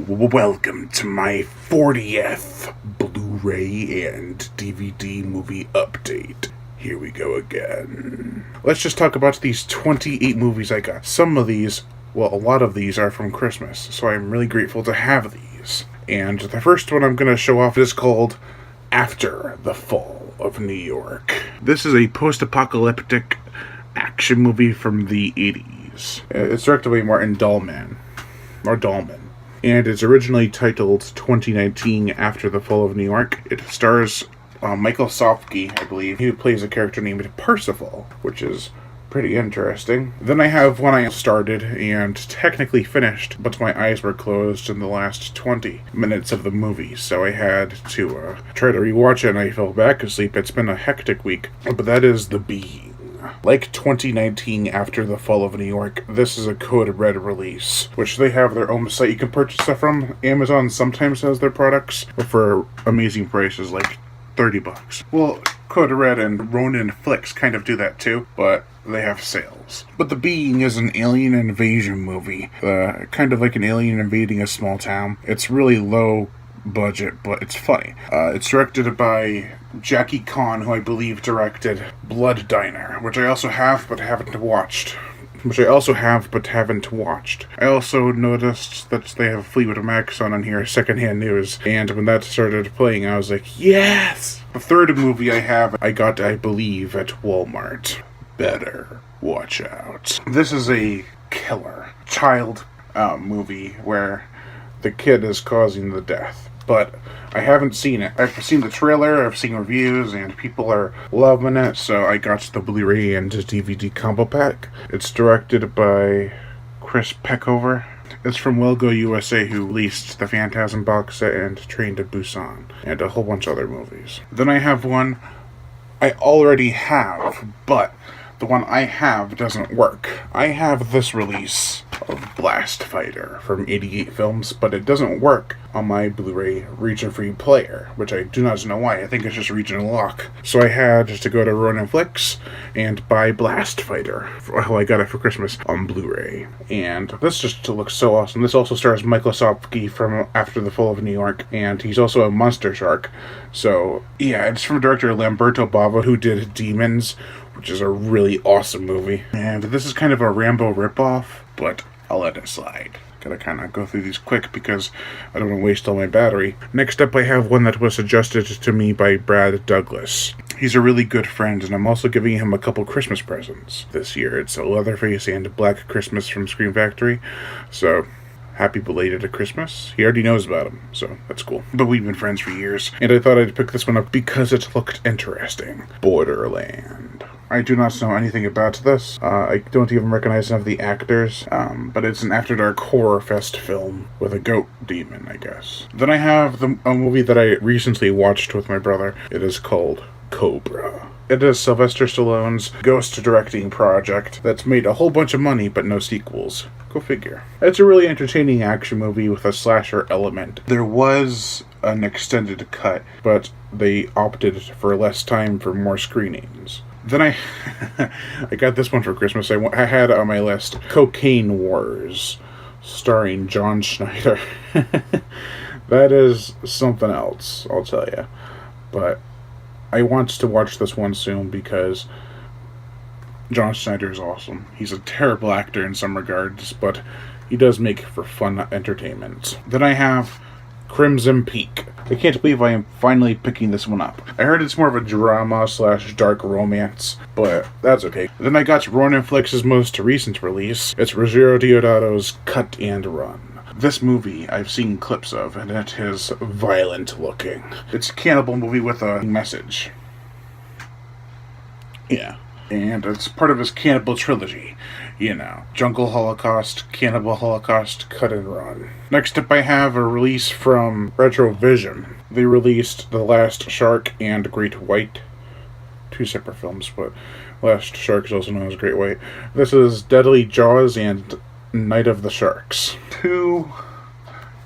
Welcome to my 40th Blu-ray and DVD movie update. Here we go again. Let's just talk about these 28 movies I got. Some of these, well, a lot of these are from Christmas, so I'm really grateful to have these. And the first one I'm going to show off is called After the Fall of New York. This is a post-apocalyptic action movie from the 80s. It's directed by Martin Dahlman. And it's originally titled 2019 After the Fall of New York. It stars Michael Sofsky, I believe. He plays a character named Percival, which is pretty interesting. Then I have one I started and technically finished, but my eyes were closed in the last 20 minutes of the movie, so I had to try to rewatch it and I fell back asleep. It's been a hectic week, but that is The Being. Like 2019 After the Fall of New York, this is a Code Red release, which they have their own site you can purchase stuff from. Amazon sometimes has their products, but for amazing prices, like $30. Well, Code Red and Ronin Flicks kind of do that too, but they have sales. But The Being is an alien invasion movie, kind of like an alien invading a small town. It's really low budget, but it's funny. It's directed by Jackie Caan, who I believe directed Blood Diner, which I also have but haven't watched. I also noticed that they have Fleetwood Mac on here, Secondhand News, and when that started playing, I was like, yes! The third movie I have, I got, I believe, at Walmart. Better watch out. This is a killer child movie where the kid is causing the death. But I haven't seen it. I've seen the trailer, I've seen reviews, and people are loving it, so I got the Blu-ray and DVD combo pack. It's directed by Chris Peckover. It's from Wilgo USA, who released the Phantasm box set and Train to Busan, and a whole bunch of other movies. Then I have one I already have, but the one I have doesn't work. I have this release of Blastfighter from 88 Films, but it doesn't work on my Blu-ray region-free player, which I do not know why. I think it's just regional lock. So I had to go to Ronin Flicks and buy Blastfighter. Well, I got it for Christmas on Blu-ray. And this just looks so awesome. This also stars Michael Sofsky from After the Fall of New York, and he's also a monster shark. So, yeah, it's from director Lamberto Bava, who did Demons, which is a really awesome movie. And this is kind of a Rambo ripoff, but I'll let it slide. Gotta kind of go through these quick because I don't want to waste all my battery. Next up, I have one that was suggested to me by Brad Douglas. He's a really good friend, and I'm also giving him a couple Christmas presents this year. It's a Leatherface and Black Christmas from Scream Factory, so happy belated Christmas. He already knows about him, so that's cool. But we've been friends for years, and I thought I'd pick this one up because it looked interesting. Borderlands. I do not know anything about this. I don't even recognize some of the actors, but it's an After Dark horror fest film with a goat demon, I guess. Then I have a movie that I recently watched with my brother. It is called Cobra. It is Sylvester Stallone's ghost directing project that's made a whole bunch of money, but no sequels. Go figure. It's a really entertaining action movie with a slasher element. There was an extended cut, but they opted for less time for more screenings. Then I got this one for Christmas. I had on my list Cocaine Wars, starring John Schneider. That is something else, I'll tell you. But I want to watch this one soon because John Schneider is awesome. He's a terrible actor in some regards, but he does make for fun entertainment. Then I have Crimson Peak. I can't believe I am finally picking this one up. I heard it's more of a drama / dark romance, but that's okay. Then I got Ronin Flicks' most recent release. It's Rosario Deodato's Cut and Run. This movie I've seen clips of, and it is violent looking. It's a cannibal movie with a message. Yeah. And it's part of his cannibal trilogy. You know, Jungle Holocaust, Cannibal Holocaust, Cut and Run. Next up I have a release from Retrovision. They released The Last Shark and Great White. Two separate films, but Last Shark is also known as Great White. This is Deadly Jaws and Night of the Sharks. Two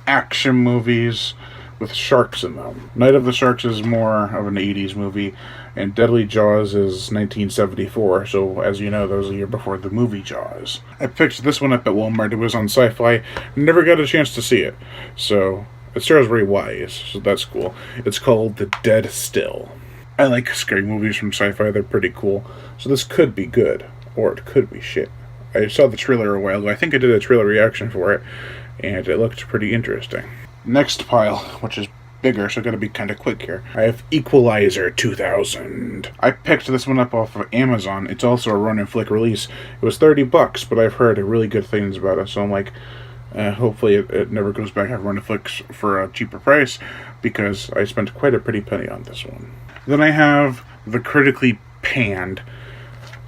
action movies with sharks in them. Night of the Sharks is more of an 80s movie, and Deadly Jaws is 1974, so as you know, that was a year before the movie Jaws. I picked this one up at Walmart. It was on Sci-Fi. Never got a chance to see it, so it stars Ray Wise, so that's cool. It's called The Dead Still. I like scary movies from Sci-Fi. They're pretty cool, so this could be good, or it could be shit. I saw the trailer a while ago. I think I did a trailer reaction for it, and it looked pretty interesting. Next pile, which is bigger, so gotta be kind of quick here. I have Equalizer 2000. I picked this one up off of Amazon. It's also a run-and-flick release. It was $30, but I've heard really good things about it, so I'm like, hopefully it never goes back on run-and-flicks for a cheaper price, because I spent quite a pretty penny on this one. Then I have the critically panned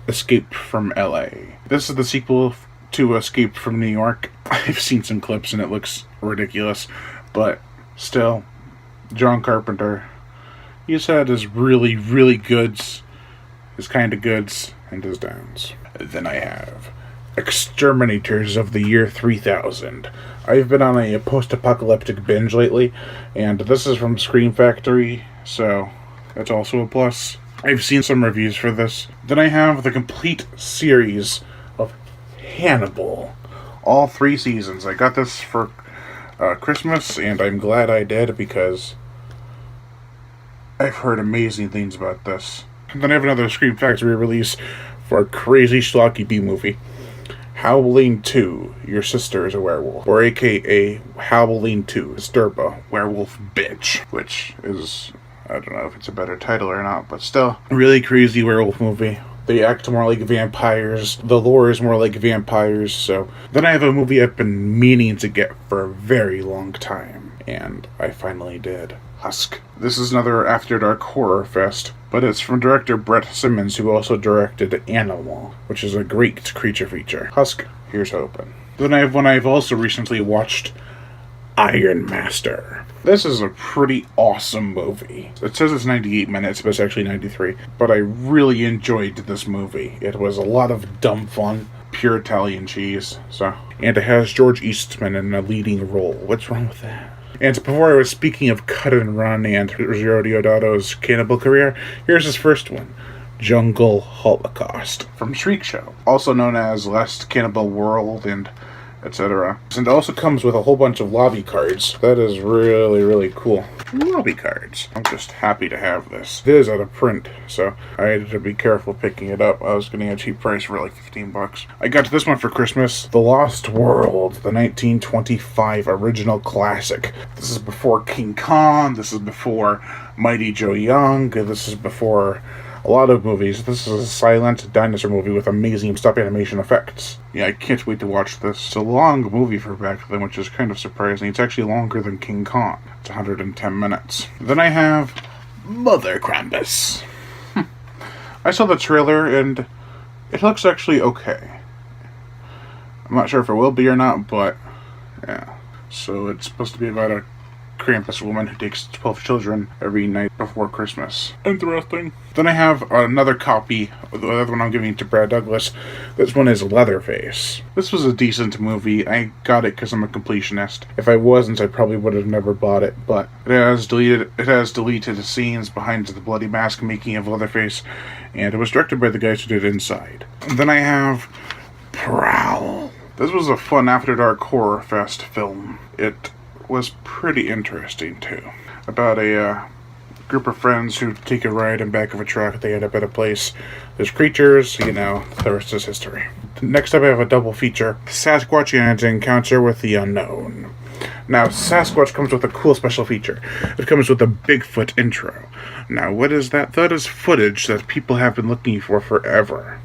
Escape from LA. This is the sequel to Escape from New York. I've seen some clips and it looks ridiculous, but still, John Carpenter, he's had his really, really goods, his kind of goods, and his downs. Then I have Exterminators of the Year 3000. I've been on a post-apocalyptic binge lately, and this is from Scream Factory, so that's also a plus. I've seen some reviews for this. Then I have the complete series of Hannibal. All 3 seasons. I got this for Christmas, and I'm glad I did, because I've heard amazing things about this. And then I have another Scream Factory release for a crazy schlocky B-movie. Howling 2, Your Sister is a Werewolf. Or aka Howling 2, Sturba, Werewolf Bitch. Which is, I don't know if it's a better title or not, but still, a really crazy werewolf movie. They act more like vampires. The lore is more like vampires, so. Then I have a movie I've been meaning to get for a very long time, and I finally did. Husk. This is another After Dark horror fest, but it's from director Brett Simmons, who also directed Animal, which is a great creature feature. Husk, here's hoping. Then I have one I've also recently watched, Iron Master. This is a pretty awesome movie. It says it's 98 minutes, but it's actually 93. But I really enjoyed this movie. It was a lot of dumb fun, pure Italian cheese. And it has George Eastman in a leading role. What's wrong with that? And before I was speaking of Cut and Run and Rosario Deodato's cannibal career, here's his first one, Jungle Holocaust, from Shriek Show, also known as Last Cannibal World and etc. And it also comes with a whole bunch of lobby cards. That is really, really cool. Lobby cards. I'm just happy to have this. It is out of print, so I had to be careful picking it up. I was getting a cheap price for like $15. I got this one for Christmas. The Lost World, the 1925 original classic. This is before King Kong. This is before Mighty Joe Young. This is before a lot of movies. This is a silent dinosaur movie with amazing stop animation effects. Yeah, I can't wait to watch this. It's a long movie for back then, which is kind of surprising. It's actually longer than King Kong. It's 110 minutes. Then I have Mother Krampus. I saw the trailer, and it looks actually okay. I'm not sure if it will be or not, but yeah. So it's supposed to be about a Krampus woman who takes 12 children every night before Christmas. Interesting. Then I have another copy, the other one I'm giving to Brad Douglas. This one is Leatherface. This was a decent movie. I got it because I'm a completionist. If I wasn't, I probably would have never bought it, but it has deleted scenes behind the bloody mask making of Leatherface, and it was directed by the guys who did Inside. And then I have Prowl. This was a fun After Dark horror fest film. It was pretty interesting too. About a group of friends who take a ride in back of a truck. They end up at a place. There's creatures, the rest is history. Next up I have a double feature, Sasquatch and its Encounter with the Unknown. Now, Sasquatch comes with a cool special feature. It comes with a Bigfoot intro. Now, what is that? That is footage that people have been looking for forever.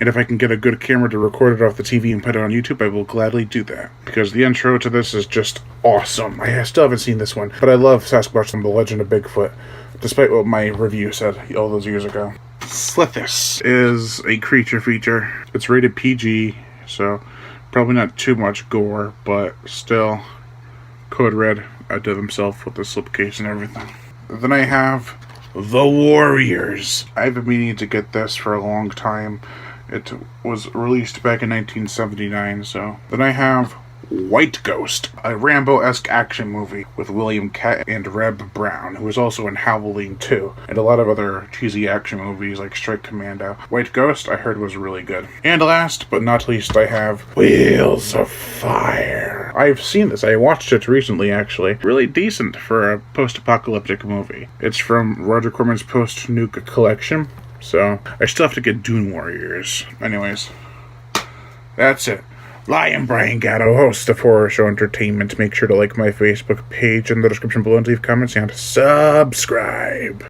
And if I can get a good camera to record it off the TV and put it on YouTube, I will gladly do that. Because the intro to this is just awesome. I still haven't seen this one, but I love Sasquatch and the Legend of Bigfoot, despite what my review said all those years ago. Slithis is a creature feature. It's rated PG, so probably not too much gore, but still, Code Red outdid himself with the slipcase and everything. Then I have The Warriors. I've been meaning to get this for a long time. It was released back in 1979, so. Then I have White Ghost, a Rambo-esque action movie with William Catt and Reb Brown, who was also in Howling 2, and a lot of other cheesy action movies like Strike Commando. White Ghost, I heard, was really good. And last but not least, I have Wheels of Fire. I've seen this. I watched it recently, actually. Really decent for a post-apocalyptic movie. It's from Roger Corman's post-nuke collection, so I still have to get Dune Warriors. Anyways, that's it. Lion Brian Gatto, host of Horror Show Entertainment. Make sure to like my Facebook page in the description below and leave comments and subscribe.